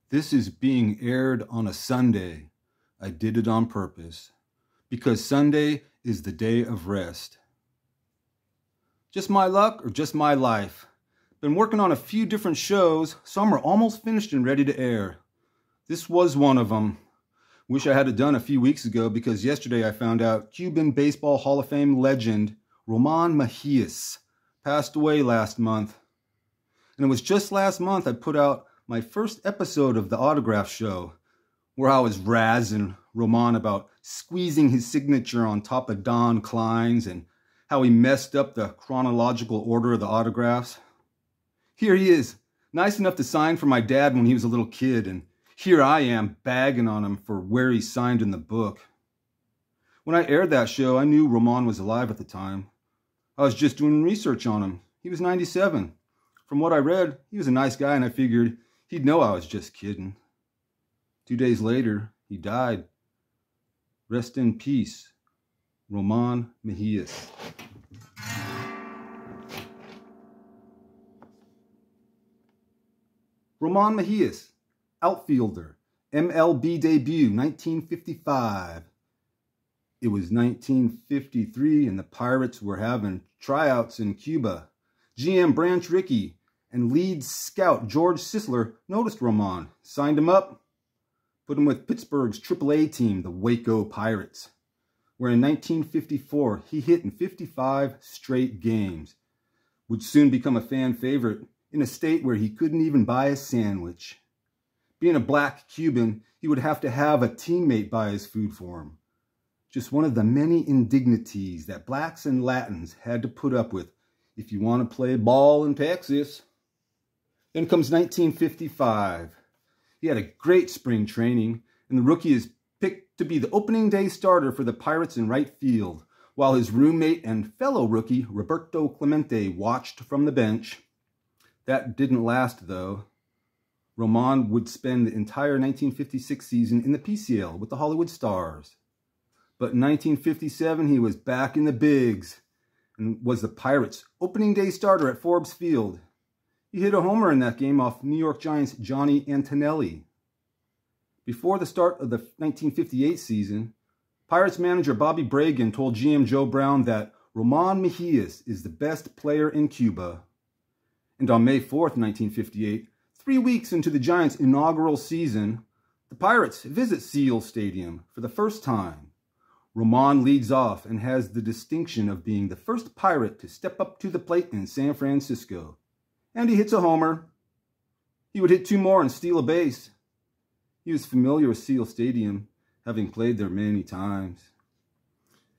This is being aired on a Sunday. I did it on purpose, because Sunday is the day of rest. Just my luck or just my life? Been working on a few different shows. Some are almost finished and ready to air. This was one of them. Wish I had it done a few weeks ago, because yesterday I found out Cuban Baseball Hall of Fame legend Ramon Mejias passed away last month. And it was just last month I put out my first episode of the autograph show, where I was razzing Ramon about squeezing his signature on top of Don Klein's and how he messed up the chronological order of the autographs. Here he is, nice enough to sign for my dad when he was a little kid, and here I am bagging on him for where he signed in the book. When I aired that show, I knew Ramon was alive at the time. I was just doing research on him. He was 97. From what I read, he was a nice guy, and I figured he'd know I was just kidding. 2 days later, he died. Rest in peace, Ramon Mejias. Ramon Mejias, outfielder, MLB debut, 1955. It was 1953, and the Pirates were having tryouts in Cuba. GM Branch Rickey and lead scout George Sisler noticed Ramon, signed him up, put him with Pittsburgh's AAA team, the Waco Pirates, where in 1954 he hit in 55 straight games, would soon become a fan favorite in a state where he couldn't even buy a sandwich. Being a Black Cuban, he would have to have a teammate buy his food for him. Just one of the many indignities that Blacks and Latins had to put up with if you want to play ball in Texas. Then comes 1955. He had a great spring training, and the rookie is picked to be the opening day starter for the Pirates in right field, while his roommate and fellow rookie, Roberto Clemente, watched from the bench. That didn't last, though. Ramon would spend the entire 1956 season in the PCL with the Hollywood Stars. But in 1957, he was back in the bigs and was the Pirates' opening day starter at Forbes Field. He hit a homer in that game off New York Giants' Johnny Antonelli. Before the start of the 1958 season, Pirates manager Bobby Bragan told GM Joe Brown that Ramon Mejias is the best player in Cuba. And on May 4th, 1958, 3 weeks into the Giants' inaugural season, the Pirates visit Seal Stadium for the first time. Ramon leads off and has the distinction of being the first Pirate to step up to the plate in San Francisco. And he hits a homer. He would hit 2 more and steal a base. He was familiar with Seal Stadium, having played there many times.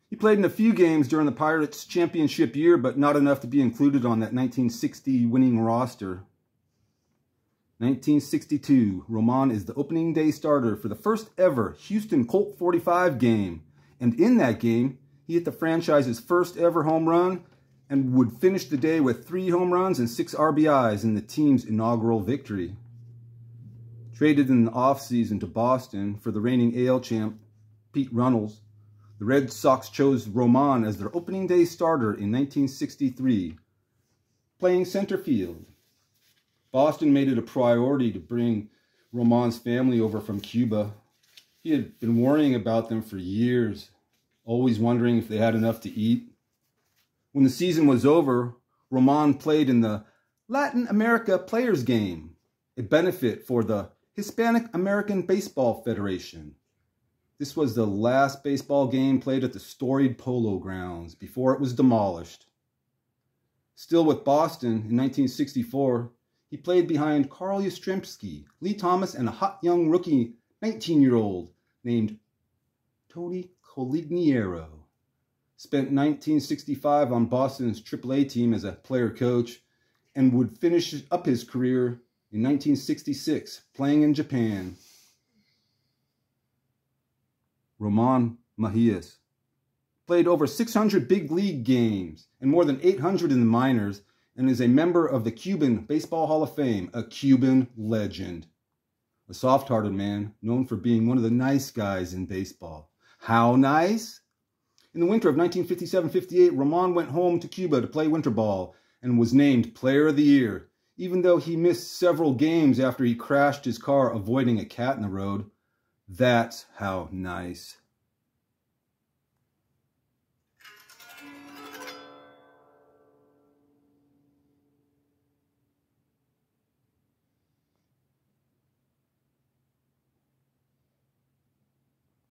He played in a few games during the Pirates' championship year, but not enough to be included on that 1960 winning roster. 1962, Ramon is the opening day starter for the first ever Houston Colt.45 game. And in that game, he hit the franchise's first ever home run and would finish the day with 3 home runs and 6 RBIs in the team's inaugural victory. Traded in the offseason to Boston for the reigning AL champ, Pete Runnels, the Red Sox chose Ramon as their opening day starter in 1963, playing center field. Boston made it a priority to bring Ramon's family over from Cuba. He had been worrying about them for years, always wondering if they had enough to eat. When the season was over, Ramon played in the Latin America Players Game, a benefit for the Hispanic American Baseball Federation. This was the last baseball game played at the storied Polo Grounds before it was demolished. Still with Boston in 1964, he played behind Carl Yastrzemski, Lee Thomas, and a hot young rookie 19-year-old named Tony Colignero. Spent 1965 on Boston's AAA team as a player-coach and would finish up his career in 1966 playing in Japan. Ramon Mejias played over 600 big league games and more than 800 in the minors, and is a member of the Cuban Baseball Hall of Fame, a Cuban legend. A soft-hearted man known for being one of the nice guys in baseball. How nice? In the winter of 1957-58, Ramon went home to Cuba to play winter ball and was named Player of the Year. even though he missed several games after he crashed his car avoiding a cat in the road. That's how nice